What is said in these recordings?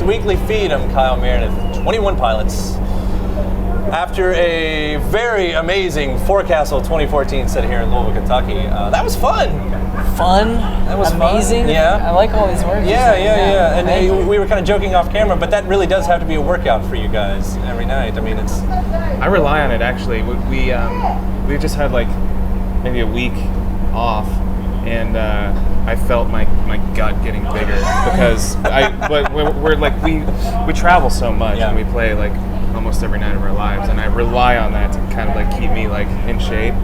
weekly feed. I'm Kyle Meredith. 21 pilots. After a very amazing Forecastle 2014 set here in Louisville, Kentucky, that was fun. Fun? That was amazing. Fun. Yeah. I like all these words. Yeah. And we were kind of joking off camera, but that really does have to be a workout for you guys every night. I mean, it's. I rely on it actually. We just had like maybe a week off, and I felt my gut getting bigger because we travel so much and we play like almost every night of our lives, and I rely on that to kind of like keep me like in shape.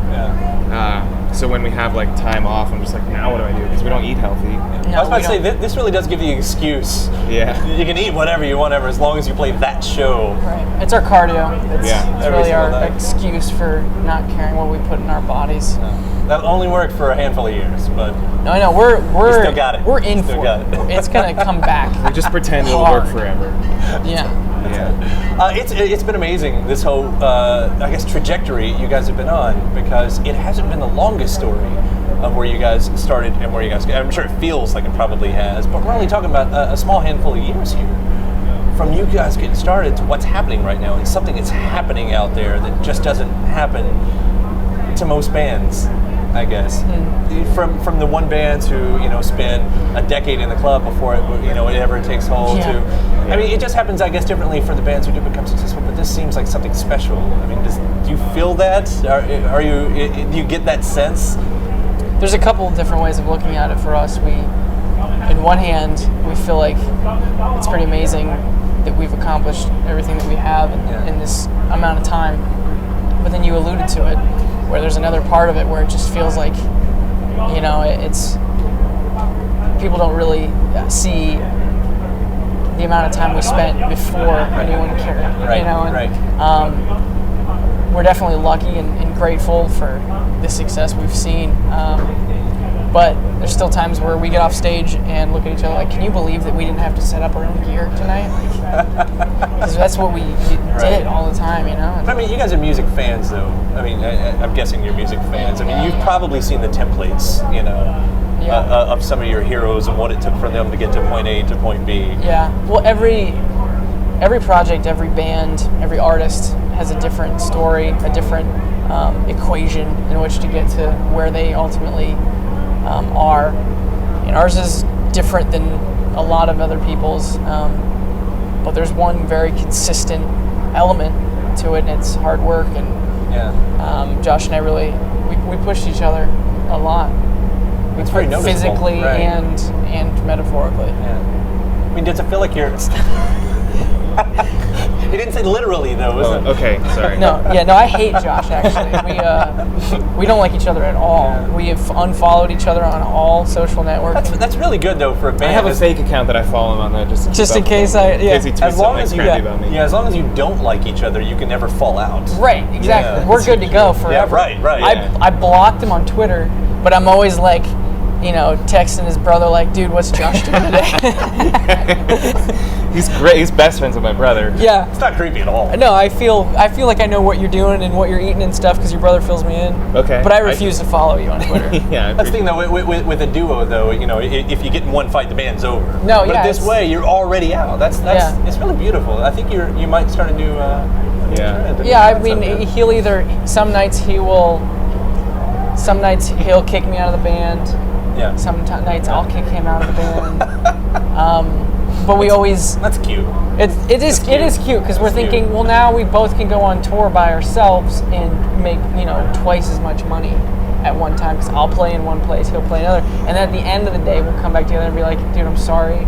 So when we have like time off, I'm just like, now what do I do? Because we don't eat healthy. No, I was about to say, this really does give you an excuse. Yeah. You can eat whatever you want ever as long as you play that show. Right. It's our cardio. It's really our excuse for not caring what we put in our bodies. That only worked for a handful of years, but no, we're still got it. We're in for it. It's gonna come back. We just pretend it'll work forever. Yeah. It's been amazing, this whole I guess trajectory you guys have been on, because it hasn't been the longest story of where you guys started and where you guys. I'm sure it feels like it probably has, but we're only talking about a small handful of years here. From you guys getting started to what's happening right now, and something that's happening out there that just doesn't happen to most bands, I guess. From the one bands who spend a decade in the club before it ever takes hold to. I mean, it just happens, I guess, differently for the bands who do become successful. But this seems like something special. I mean, do you feel that? Do you get that sense? There's a couple of different ways of looking at it for us. In one hand, we feel like it's pretty amazing that we've accomplished everything that we have in this amount of time. But then you alluded to it, where there's another part of it where it just feels like, it's people don't really see the amount of time we spent before anyone cared. We're definitely lucky and grateful for the success we've seen. But there's still times where we get off stage and look at each other like, can you believe that we didn't have to set up our own gear tonight? Because that's what we did all the time, I mean, you guys are music fans, though. I mean, I'm guessing you're music fans. I mean, you've probably seen the templates, of some of your heroes and what it took for them to get to point A to point B. Yeah. Well, every project, every band, every artist has a different story, a different equation in which to get to where they ultimately are. And ours is different than a lot of other people's, but there's one very consistent element to it, and it's hard work. And Josh and I really we pushed each other a lot. It's very noticeable, physically and metaphorically. Yeah. I mean, does it feel like you're? He didn't say literally, though, was it? Okay, sorry. No, I hate Josh, actually. We don't like each other at all. Yeah. We have unfollowed each other on all social networks. That's really good, though, for a band. I have a fake account that I follow him on that just in case he tweets as long as about me. Yeah, as long as you don't like each other, you can never fall out. Right, exactly. Yeah, we're good to go forever. Yeah, right. I blocked him on Twitter, but I'm always like, texting his brother like, dude, what's Josh doing today? He's great. He's best friends with my brother. Yeah. It's not creepy at all. No, I feel like I know what you're doing and what you're eating and stuff because your brother fills me in. Okay. But I refuse to follow you on Twitter. Yeah. That's the thing, though, with a duo, though, if you get in one fight, the band's over. No, but this way, you're already out. That's it's really beautiful. I think you might start a new trend. Yeah, I mean, he'll either, some nights he'll kick me out of the band. Yeah. Some nights I'll kick him out of the band. But we always. That's cute. It is cute because we're thinking, well, now we both can go on tour by ourselves and make twice as much money at one time because I'll play in one place, he'll play another, and at the end of the day, we'll come back together and be like, dude, I'm sorry,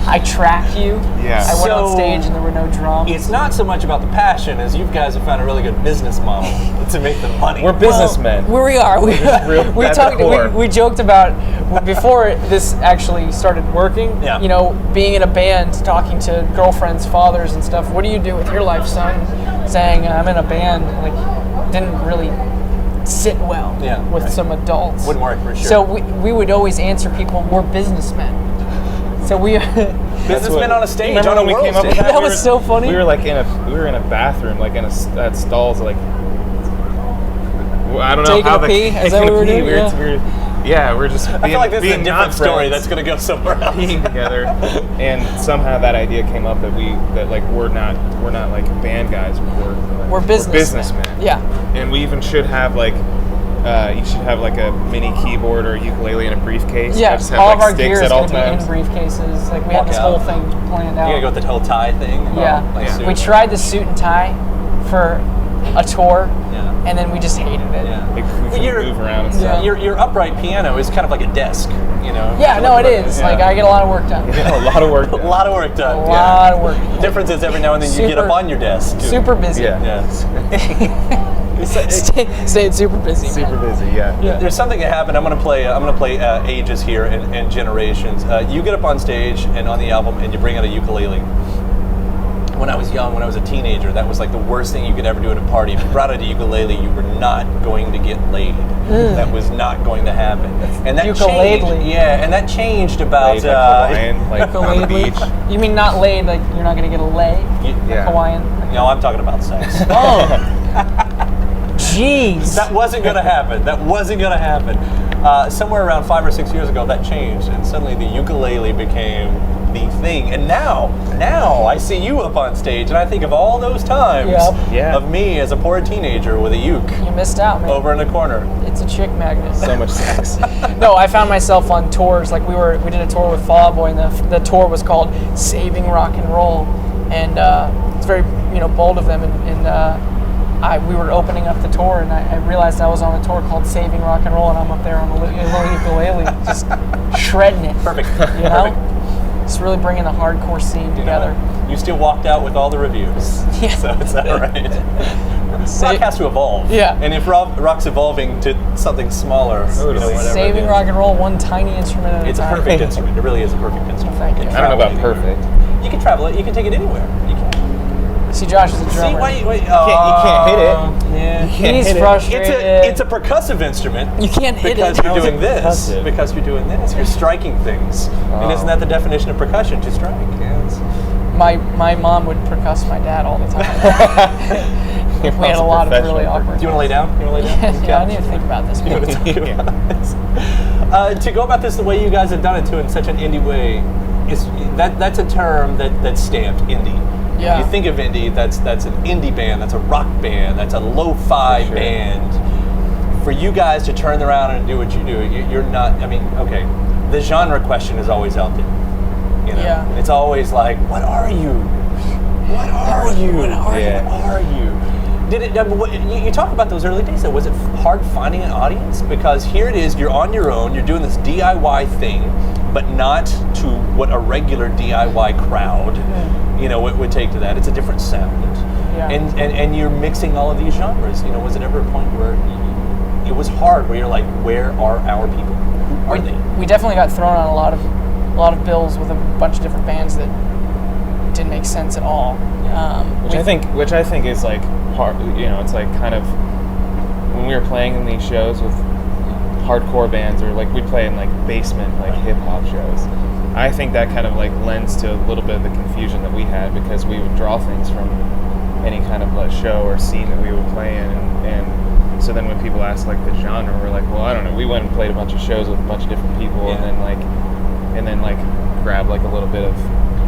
I tracked you. Yeah. I went on stage and there were no drums. It's not so much about the passion as you guys have found a really good business model to make the money. We're businessmen. Well, we are. We joked about before this actually started working. Yeah. Being in a band, talking to girlfriends, fathers, and stuff. What do you do with your life, son? Saying I'm in a band, didn't really sit well with some adults. Wouldn't work for sure. So we would always answer people, we're businessmen. So we businessmen on a stage. Remember on when a we came up with that? That was so funny. We were in a bathroom, at stalls, I don't know taking how a pee. Is that what we were doing? Yeah, we're just being, I feel like this is a being different not story friends, that's going to go somewhere else. being together, and somehow that idea came up that like we're not like band guys, We're businessmen. Yeah. And we even should have like you should have like a mini keyboard or a ukulele in a briefcase. Yeah, Just have, all like, of our sticks gear is at all going to be in times. briefcases. Like we had this Yeah. whole thing planned out. You got to go with the whole tie thing? Yeah. Like Yeah. suit. We tried the suit and tie for a tour, Yeah. and then we just hated it. Yeah. Like, we Well, can move around and stuff. Your upright piano is kind of like a desk, you know? Yeah, no, it is. Yeah. Like I get a lot of work done. Yeah, a lot of work. A lot of work done. A lot of work. The difference is every now and then you get Super- up on your desk. too. Super busy. Yeah. Yeah. Staying super busy. man. Super busy. Yeah. There's something that happened. I'm gonna play ages here and generations. You get up on stage and on the album and you bring out a ukulele. When I was young, when I was a teenager, that was like the worst thing you could ever do at a party. If you brought out a ukulele, you were not going to get laid. That was not going to happen. And that Ukulele. changed. Yeah, and that changed about. Like Hawaiian, like on the Ukulele. beach. You mean not laid? Like you're not going to get a lay? Yeah. Hawaiian. No, I'm talking about sex. Oh. Jeez. That wasn't going to happen. That wasn't going to happen. Somewhere around 5 or 6 years ago, that changed, and suddenly the ukulele became the thing. And now I see you up on stage, and I think of all those times Yep. Yeah. of me as a poor teenager with a uke You missed out, man. over in the corner. It's a chick magnet. So much sex. No, I found myself on tours. Like we did a tour with Fall Out Boy, and the tour was called Saving Rock and Roll, and it's very bold of them. And we were opening up the tour, and I realized I was on a tour called Saving Rock and Roll, and I'm up there on the little ukulele, just shredding it. Perfect. You know, Perfect. just really bringing the hardcore scene together. You still walked out with all the reviews. Yeah. So is that right? Rock has to evolve. Yeah. And if rock's evolving to something smaller, whatever it Saving is, Rock and Roll, one tiny instrument at a it's a time. perfect instrument. It really is a perfect instrument. Thank you. can I don't know travel about anywhere. perfect. You can travel it. You can take it anywhere. You can. See, Josh is a See, drummer. wait. You can't hit it. Yeah. He's hit it. frustrated. It's a percussive instrument. You can't hit because it. you're How is doing it this. percussive? Because you're doing this. You're striking things. And isn't that the definition of percussion? To strike. Yes. My mom would percuss my dad all the time. We had a lot of really awkward. Do you want to lay down? You want to lay down? Yeah, I need to think about this. You want to talk about this? To go about this the way you guys have done it too, in such an indie way, that's a term that's stamped indie. Yeah. You think of indie, that's an indie band, that's a rock band, that's a lo-fi sure. band. For you guys to turn around and do what you do, you're not. I mean, okay, the genre question is always out there. You know, Yeah. it's always like, what are you? What are you? What are you? Yeah. What are you? Did it? You talk about those early days. Though, was it hard finding an audience? Because here it is, you're on your own. You're doing this DIY thing, but not to what a regular DIY crowd, would take to that. It's a different sound, Yeah. and you're mixing all of these genres. Was it ever a point where it was hard, where you're like, where are our people? Who are they? We definitely got thrown on a lot of bills with a bunch of different bands that didn't make sense at all. Which I think is like part. It's like kind of when we were playing in these shows with hardcore bands, or like we'd play in like basement like hip hop shows. I think that kind of like lends to a little bit of the confusion that we had, because we would draw things from any kind of like show or scene that we would play in, and so then when people ask like the genre, we're like, well, I don't know. We went and played a bunch of shows with a bunch of different people, Yeah. and then grabbed like a little bit of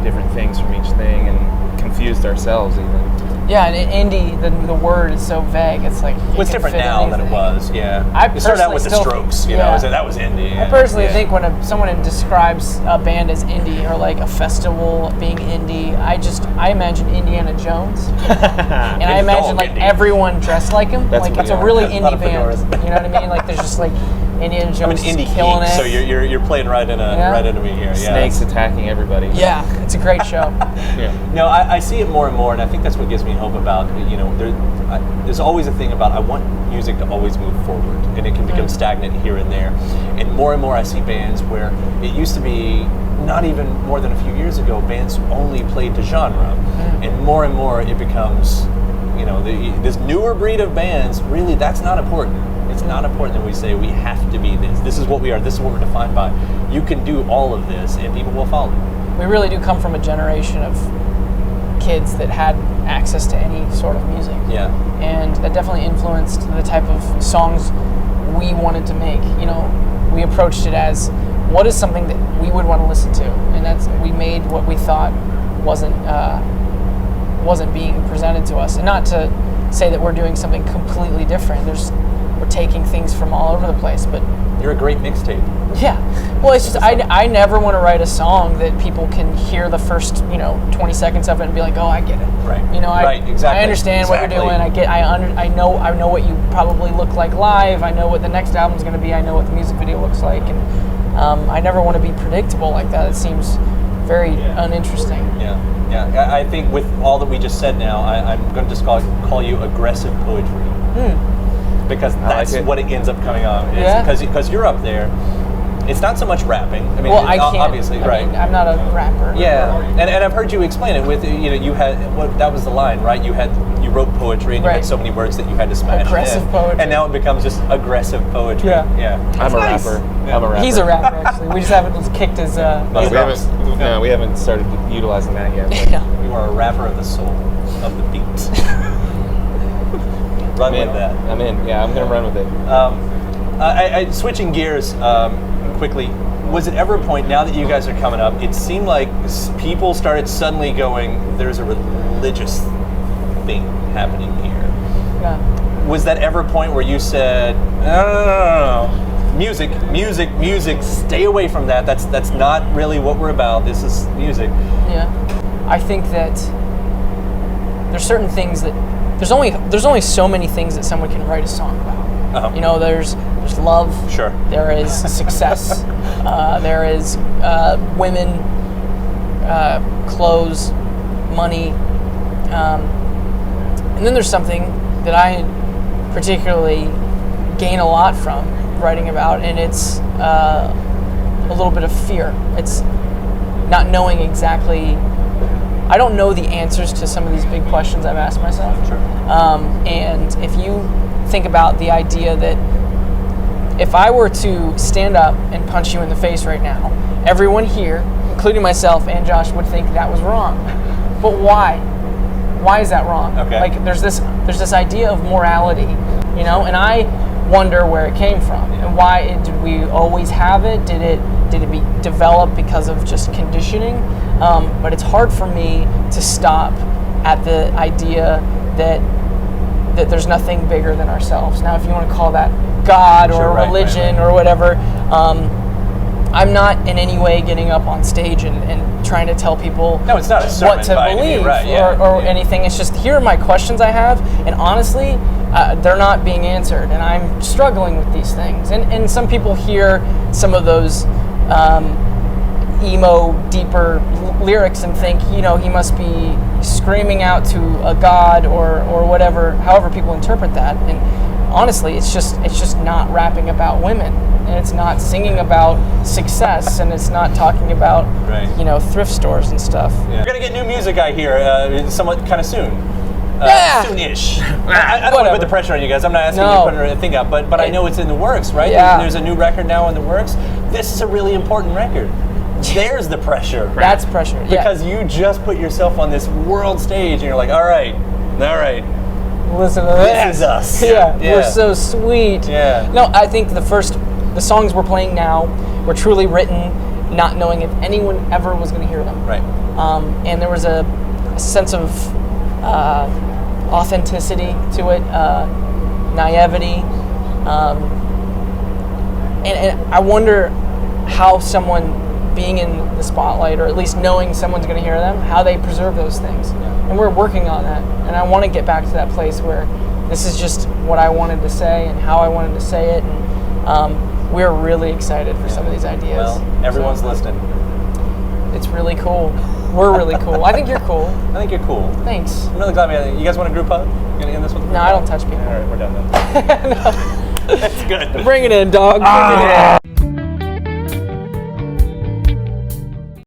different things from each thing and confused ourselves even. Yeah, and indie, the word is so vague. It's like Well, it's different now than it was. Yeah, it started out with the personally Strokes. still- So that was indie. I yeah. personally Yeah. think when someone describes a band as indie, or like a festival being indie, I imagine Indiana Jones, and I imagine like indie. everyone dressed like him. That's Like what it's a we are. really A lot indie of band. fedoras. You know what I mean? Like there's just like Indiana I'm an Jones indie killing geek, it. so you're playing right into me here. Yeah. Snakes attacking everybody. Yeah, it's a great show. Yeah. No, I see it more and more, and I think that's what gives me hope about, there's always a thing about, I want music to always move forward, and it can become stagnant here and there. And more I see bands where it used to be, not even more than a few years ago, bands only played to genre. And more it becomes, this newer breed of bands, really, that's not important. It's not important that we say we have to be this. This is what we are. This is what we're defined by. You can do all of this, and people will follow. We really do come from a generation of kids that had access to any sort of music. Yeah. And that definitely influenced the type of songs we wanted to make. we approached it as, what is something that we would want to listen to, and that's we made what we thought wasn't being presented to us. And not to say that we're doing something completely different. We're taking things from all over the place, but you're a great mixtape. Yeah. Well, it's just I never want to write a song that people can hear the first 20 seconds of it and be like, oh, I get it. Right. Right. Exactly. I understand what you're doing. I know what you probably look like live. I know what the next album's going to be. I know what the music video looks like, and I never want to be predictable like that. It seems very uninteresting. Yeah. I think with all that we just said now, I'm going to just call you aggressive poetry. Because that's what it ends up coming on. Because you're up there. It's not so much rapping. I mean, well, I can't, obviously, right? I'm not a rapper. Yeah, and I've heard you explain it with you had that was the line, right? You wrote poetry and you had so many words that you had to smash. Aggressive poetry. And now it becomes just aggressive poetry. Yeah. I'm a rapper. Yeah. I'm a rapper. He's a rapper, actually. We just haven't kicked his. We haven't started utilizing that yet. You are a rapper of the soul, of the beat. Run with that. I'm in. Yeah, I'm gonna run with it. Switching gears quickly, was it ever a point, now that you guys are coming up, it seemed like people started suddenly going, there's a religious thing happening here. Yeah. Was that ever a point where you said, no, music, stay away from that. That's not really what we're about. This is music. Yeah. I think that there's certain things that there's only so many things that someone can write a song about. Uh-huh. There's love. Sure. There is success. There is women, clothes, money, and then there's something that I particularly gain a lot from writing about, and it's a little bit of fear. It's not knowing exactly. I don't know the answers to some of these big questions I've asked myself. Sure. And if you think about the idea that if I were to stand up and punch you in the face right now, everyone here, including myself and Josh, would think that was wrong. But why? Why is that wrong? Okay. Like there's this idea of morality, and I wonder where it came from and why did we always have it? Did it be developed because of just conditioning? But it's hard for me to stop at the idea that there's nothing bigger than ourselves. Now, if you want to call that God or religion or whatever, I'm not in any way getting up on stage and trying to tell people it's not a sermon what to believe or anything. It's just, here are my questions I have, and honestly, they're not being answered, and I'm struggling with these things. And some people hear some of those emo, deeper lyrics and think, he must be screaming out to a god or whatever, however people interpret that. And honestly, it's just not rapping about women, and it's not singing about success, and it's not talking about thrift stores and stuff. Yeah. We're gonna get new music, I hear, somewhat kind of soon. Soon-ish. I don't want to put the pressure on you guys. I'm not asking you to put anything out, but I know it's in the works, right? Yeah. There's a new record now in the works. This is a really important record. There's the pressure. That's pressure. Because you just put yourself on this world stage, and you're like, all right. Listen to this. This is us. Yeah, we're so sweet. Yeah. No, I think the songs we're playing now were truly written not knowing if anyone ever was going to hear them. Right. And there was a sense of authenticity to it, naivety, and I wonder how someone being in the spotlight, or at least knowing someone's going to hear them, how they preserve those things. And we're working on that. And I want to get back to that place where this is just what I wanted to say and how I wanted to say it. And we're really excited for some of these ideas. Well, everyone's listening. It's really cool. We're really cool. I think you're cool. I think you're cool. Thanks. I'm really glad we had it. You guys want a group hug? You gonna end this with a group No, hug? I don't touch people. All right, we're done then. No. That's good. Bring it in, dog. Bring it in.